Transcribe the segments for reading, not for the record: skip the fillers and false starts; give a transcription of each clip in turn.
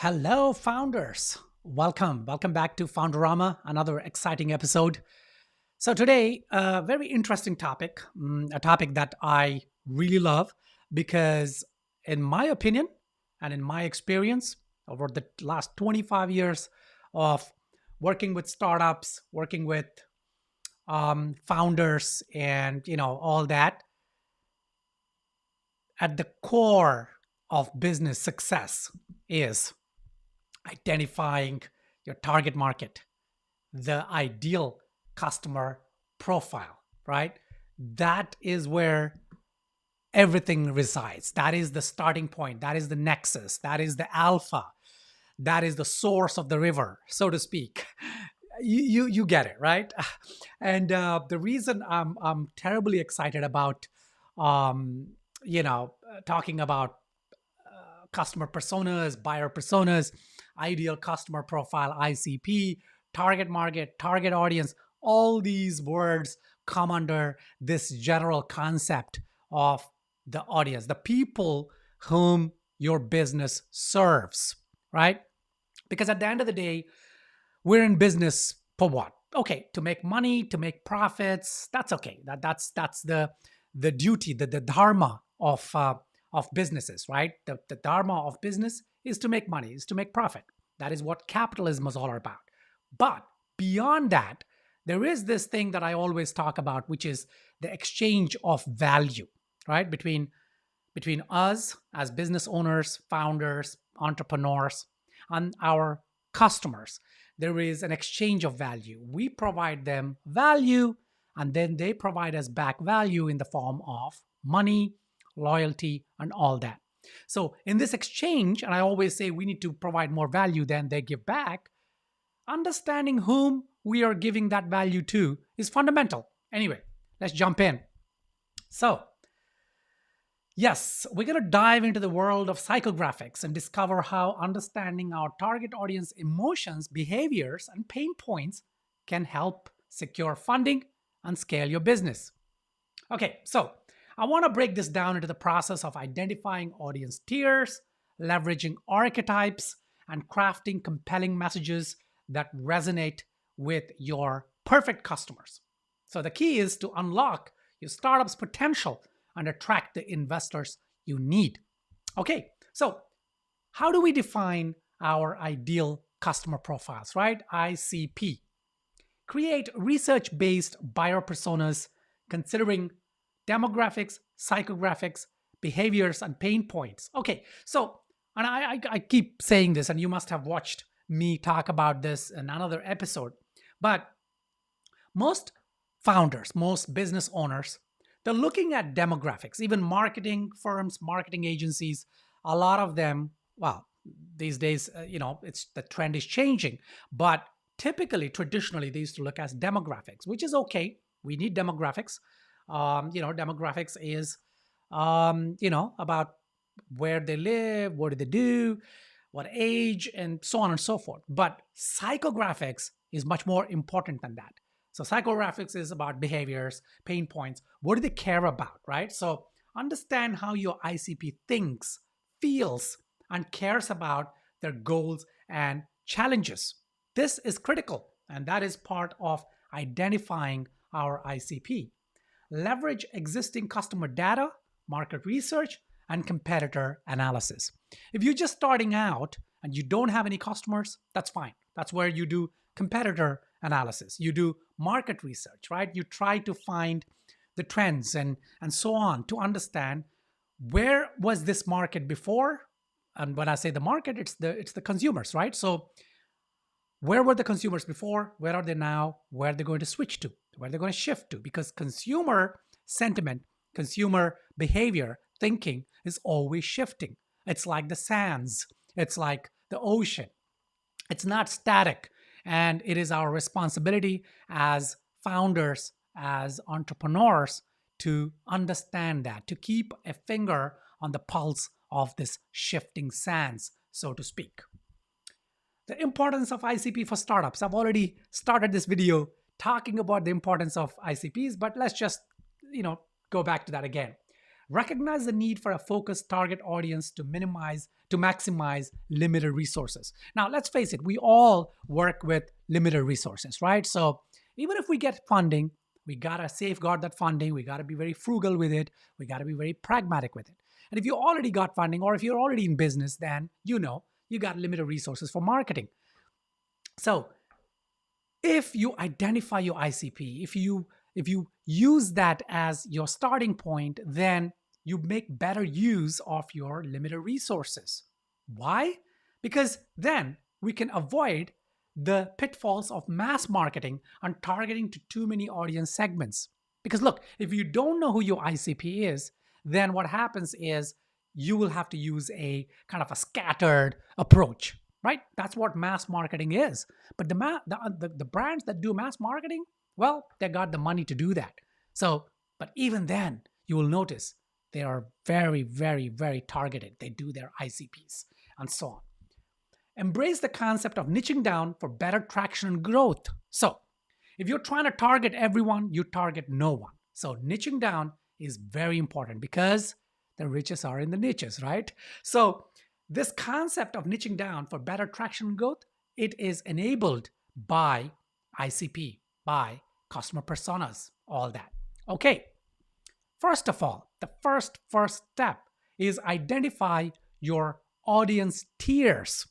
Hello, founders. Welcome back to Founderama, another exciting episode. So, today, a very interesting topic, a topic that I really love because, in my opinion and in my experience over the last 25 years of working with startups, working with founders, and all that, at the core of business success is identifying your target market, the ideal customer profile, right? That is where everything resides. That is the starting point. That is the nexus. That is the alpha. That is the source of the river, so to speak. You get it, right? And the reason I'm terribly excited about, um, talking about customer personas, buyer personas, ideal customer profile, ICP, target market, target audience, all these words come under this general concept of the audience, the people whom your business serves, right? Because at the end of the day, we're in business for what? Okay, to make money, to make profits. That's okay. That's the duty, the dharma of businesses, right? The dharma of business is to make money, is to make profit. That is what capitalism is all about. But beyond that, there is this thing that I always talk about, which is the exchange of value, right? Between us as business owners, founders, entrepreneurs, and our customers. There is an exchange of value. We provide them value, and then they provide us back value in the form of money, loyalty, and all that. So, in this exchange, and I always say we need to provide more value than they give back, understanding whom we are giving that value to is fundamental. Anyway, let's jump in. So, yes, we're going to dive into the world of psychographics and discover how understanding our target audience emotions, behaviors, and pain points can help secure funding and scale your business. Okay, so I want to break this down into the process of identifying audience tiers, leveraging archetypes, and crafting compelling messages that resonate with your perfect customers. So the key is to unlock your startup's potential and attract the investors you need. Okay, so how do we define our ideal customer profiles, right? ICP. Create research based buyer personas considering demographics, psychographics, behaviors, and pain points. Okay, so, and I keep saying this, and you must have watched me talk about this in another episode, but most founders, most business owners, they're looking at demographics, even marketing firms, marketing agencies, a lot of them, well, these days, it's the trend is changing, but typically, traditionally, they used to look at demographics, which is okay. We need demographics. Demographics is, about where they live, what do they do, what age, and so on and so forth. But psychographics is much more important than that. So psychographics is about behaviors, pain points. What do they care about, right? So understand how your ICP thinks, feels, and cares about their goals and challenges. This is critical, and that is part of identifying our ICP. Leverage existing customer data, market research, and competitor analysis. If you're just starting out and you don't have any customers, that's fine. That's where you do competitor analysis. You do market research, right? You try to find the trends and so on to understand where was this market before. And when I say the market, it's the consumers, right? So where were the consumers before? Where are they now? Where are they going to switch to? Where are they going to shift to? Because consumer sentiment, consumer behavior, thinking is always shifting. It's like the sands, it's like the ocean. It's not static. And it is our responsibility as founders, as entrepreneurs, to understand that, to keep a finger on the pulse of this shifting sands, so to speak. The importance of ICP for startups. I've already started this video talking about the importance of ICPs, but let's just, go back to that again. Recognize the need for a focused target audience to maximize limited resources. Now, let's face it, we all work with limited resources, right? So even if we get funding, we gotta safeguard that funding. We gotta be very frugal with it. We gotta be very pragmatic with it. And if you already got funding, or if you're already in business, then you know you got limited resources for marketing. So if you identify your ICP, if you use that as your starting point, then you make better use of your limited resources. Why? Because then we can avoid the pitfalls of mass marketing and targeting to too many audience segments. Because look, if you don't know who your ICP is, then what happens is you will have to use a kind of a scattered approach, right? That's what mass marketing is. But the brands that do mass marketing, well, they got the money to do that. So, but even then, you will notice they are very, very, very targeted. They do their ICPs and so on. Embrace the concept of niching down for better traction and growth. So, if you're trying to target everyone, you target no one. So, niching down is very important because the riches are in the niches, right? So, this concept of niching down for better traction and growth, it is enabled by ICP, by customer personas, all that. Okay. First of all, the first step is identify your audience tiers.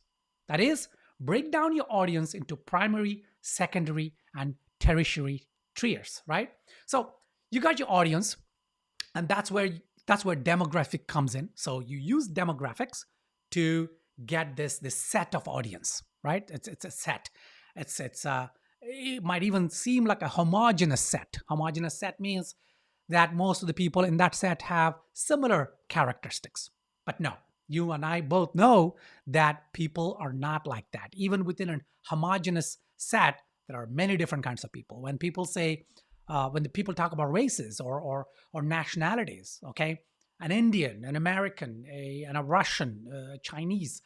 That is, break down your audience into primary, secondary, and tertiary tiers, right? So you got your audience, and that's where demographic comes in. So you use demographics to get this set of audience, right? It's a set. It might even seem like a homogeneous set. Homogeneous set means that most of the people in that set have similar characteristics. But no, you and I both know that people are not like that. Even within a homogeneous set, there are many different kinds of people. When people say, when the people talk about races or nationalities, okay, an Indian, an American, and a Russian, Chinese,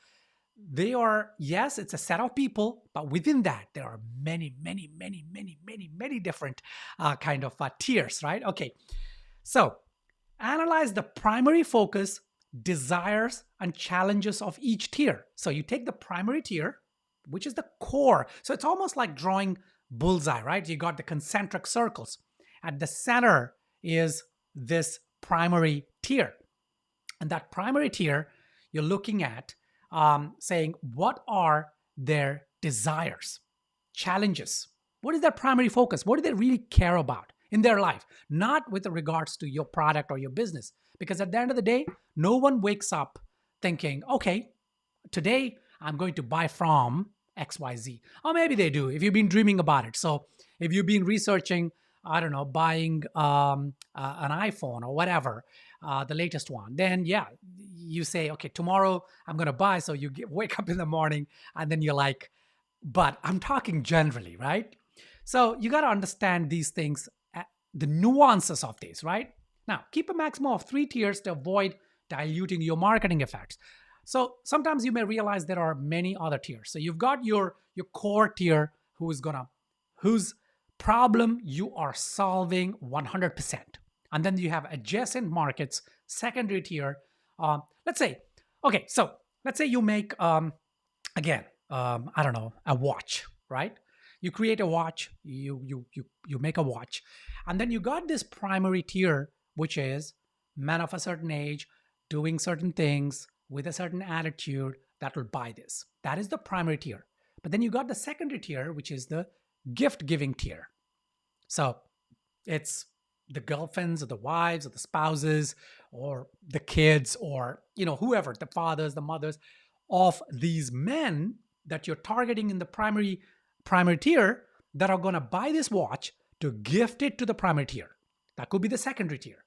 they are, yes, it's a set of people, but within that, there are many, many, many, many, many, many different kind of tiers, right? Okay, so analyze the primary focus, desires, and challenges of each tier. So you take the primary tier, which is the core. So it's almost like drawing bullseye, right? You got the concentric circles. At the center is this primary tier. And that primary tier, you're looking at saying, what are their desires, challenges? What is their primary focus? What do they really care about in their life? Not with regards to your product or your business. Because at the end of the day, no one wakes up thinking, okay, today I'm going to buy from XYZ. Or maybe they do if you've been dreaming about it. So if you've been researching, I don't know, buying an iPhone or whatever, the latest one, then yeah, you say, okay, tomorrow I'm going to buy. So you wake up in the morning and then you're like, but I'm talking generally, right? So you got to understand these things, the nuances of these, right? Now, keep a maximum of 3 tiers to avoid diluting your marketing effects. So sometimes you may realize there are many other tiers. So you've got your core tier whose problem you are solving 100%. And then you have adjacent markets, secondary tier. Let's say you make, again, I don't know, a watch, right? You create a watch, you make a watch. And then you got this primary tier, which is men of a certain age, doing certain things, with a certain attitude that will buy this. That is the primary tier. But then you got the secondary tier, which is the gift giving tier. So it's the girlfriends or the wives or the spouses or the kids or, whoever, the fathers, the mothers of these men that you're targeting in the primary tier that are going to buy this watch to gift it to the primary tier. That could be the secondary tier.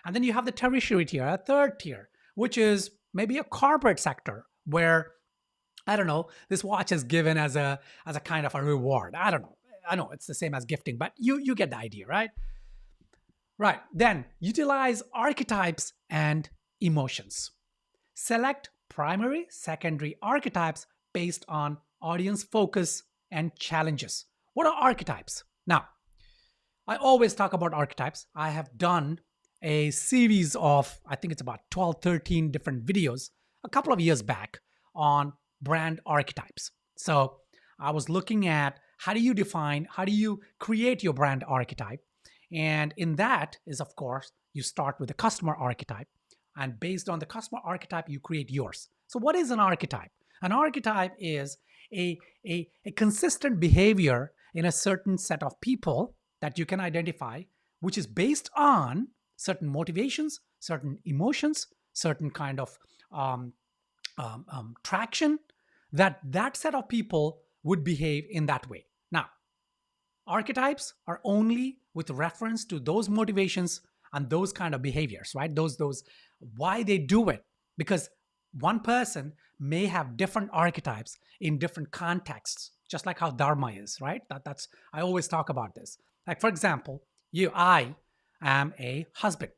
And then you have the tertiary tier, a third tier, which is maybe a corporate sector where, I don't know, this watch is given as a kind of a reward. I don't know. I know it's the same as gifting, but you get the idea, right? Right. Then utilize archetypes and emotions. Select primary, secondary archetypes based on audience focus and challenges. What are archetypes? Now, I always talk about archetypes. I have done a series of, I think it's about 12, 13 different videos a couple of years back on brand archetypes. So I was looking at how do you create your brand archetype? And in that is, of course, you start with the customer archetype. And based on the customer archetype, you create yours. So what is an archetype? An archetype is a consistent behavior in a certain set of people that you can identify, which is based on certain motivations, certain emotions, certain kind of traction, that set of people would behave in that way. Now, archetypes are only with reference to those motivations and those kind of behaviors, right? Those why they do it, because one person may have different archetypes in different contexts, just like how dharma is, right? That's I always talk about this. Like for example, I am a husband,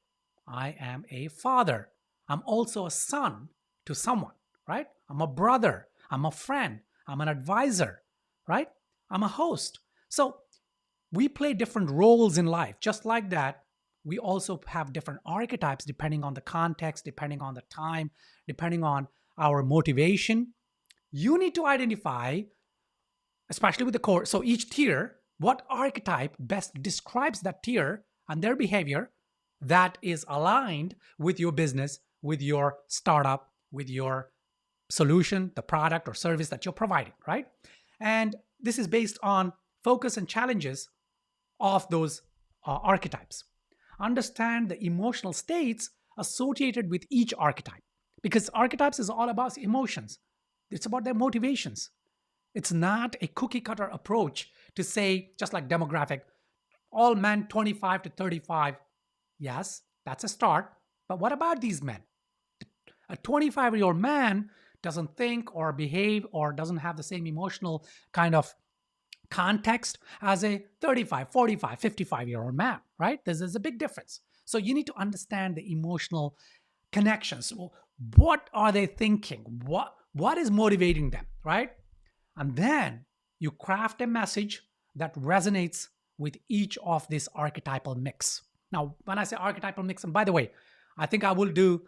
I am a father, I'm also a son to someone, right? I'm a brother, I'm a friend, I'm an advisor, right? I'm a host. So we play different roles in life. Just like that, we also have different archetypes depending on the context, depending on the time, depending on our motivation. You need to identify, especially with the core. So each tier, what archetype best describes that tier and their behavior that is aligned with your business, with your startup, with your solution, the product or service that you're providing, right? And this is based on focus and challenges of those archetypes. Understand the emotional states associated with each archetype, because archetypes is all about emotions. It's about their motivations. It's not a cookie cutter approach to say, just like demographic, all men 25 to 35. Yes, that's a start. But what about these men? A 25-year-old man doesn't think or behave or doesn't have the same emotional kind of context as a 35, 45, 55-year-old man, right? There's a big difference. So you need to understand the emotional connections. What are they thinking? What is motivating them, right? And then you craft a message that resonates with each of this archetypal mix. Now, when I say archetypal mix, and by the way, I think I will do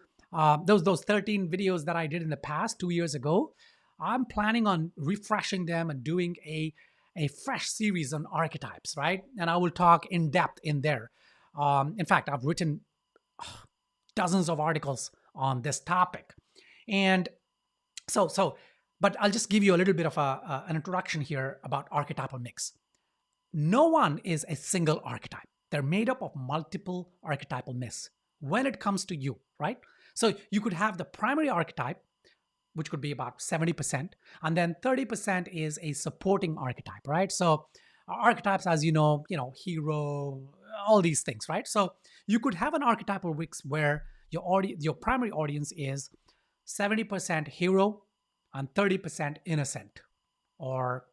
those 13 videos that I did in the past 2 years ago. I'm planning on refreshing them and doing a fresh series on archetypes, right? And I will talk in depth in there. In fact, I've written dozens of articles on this topic. And but I'll just give you a little bit of an introduction here about archetypal mix. No one is a single archetype. They're made up of multiple archetypal mix when it comes to you, right? So you could have the primary archetype, which could be about 70%, and then 30% is a supporting archetype, right? So archetypes, as you know, hero, all these things, right? So you could have an archetypal mix where your primary audience is 70% hero and 30% innocent, or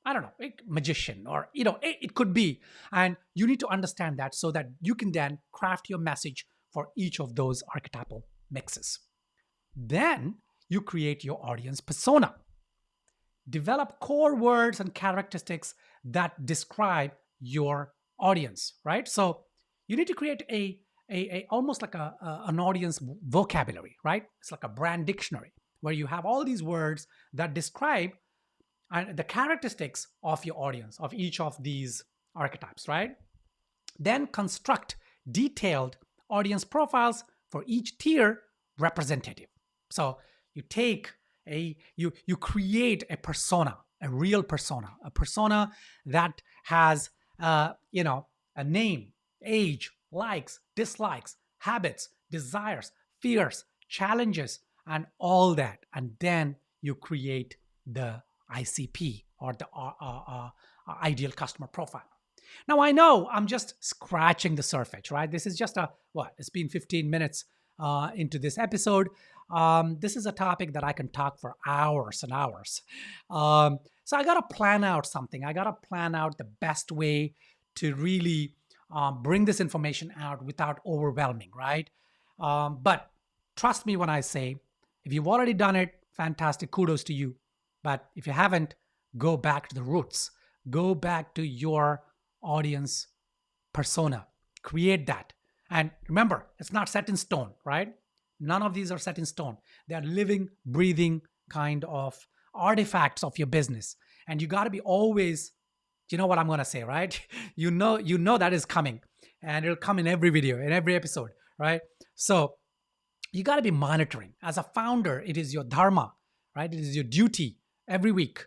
I don't know, magician, or it could be. And you need to understand that so that you can then craft your message for each of those archetypal mixes. Then you create your audience persona. Develop core words and characteristics that describe your audience, right? So you need to create a almost like an audience vocabulary, right? It's like a brand dictionary where you have all these words that describe the characteristics of your audience, of each of these archetypes, right? Then construct detailed audience profiles for each tier representative. So you create a persona, a real persona, a persona that has a name, age, likes, dislikes, habits, desires, fears, challenges, and all that. And then you create the ICP, or the ideal customer profile. Now, I know I'm just scratching the surface, right? This is just it's been 15 minutes into this episode. This is a topic that I can talk for hours and hours. So I got to plan out something. I got to plan out the best way to really bring this information out without overwhelming, right? But trust me when I say, if you've already done it, fantastic, kudos to you. But if you haven't, go back to the roots. Go back to your audience persona. Create that. And remember, it's not set in stone, right? None of these are set in stone. They are living, breathing kind of artifacts of your business. And you got to be always, you know what I'm going to say, right? You know that is coming, and it'll come in every video, in every episode, right? So you got to be monitoring. As a founder, it is your dharma, right? It is your duty every week,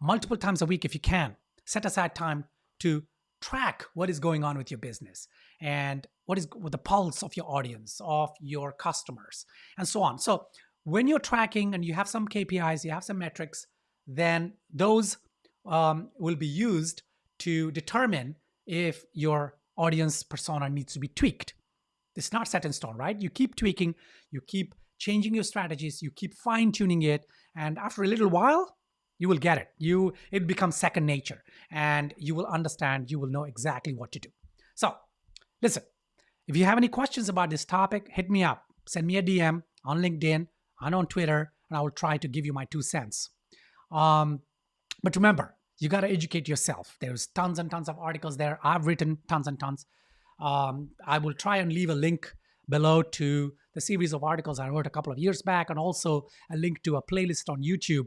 multiple times a week if you can. Set aside time to track what is going on with your business and what is with the pulse of your audience, of your customers, and so on. So when you're tracking and you have some KPIs, you have some metrics, then those will be used to determine if your audience persona needs to be tweaked. It's not set in stone, right? You keep tweaking, you keep changing your strategies, you keep fine tuning it, and after a little while, you will get it. It becomes second nature, and you will understand. You will know exactly what to do. So, listen. If you have any questions about this topic, hit me up. Send me a DM on LinkedIn and on Twitter, and I will try to give you my 2 cents. But remember, you got to educate yourself. There's tons and tons of articles there. I've written tons and tons. I will try and leave a link below to the series of articles I wrote a couple of years back, and also a link to a playlist on YouTube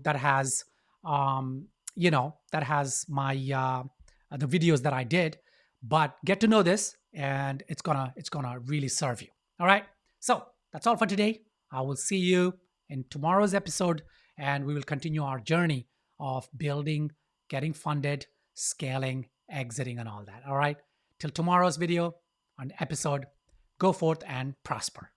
that has, that has my the videos that I did. But get to know this, and it's gonna really serve you. All right. So that's all for today. I will see you in tomorrow's episode, and we will continue our journey of building, getting funded, scaling, exiting, and all that. All right. Till tomorrow's video and episode, go forth and prosper.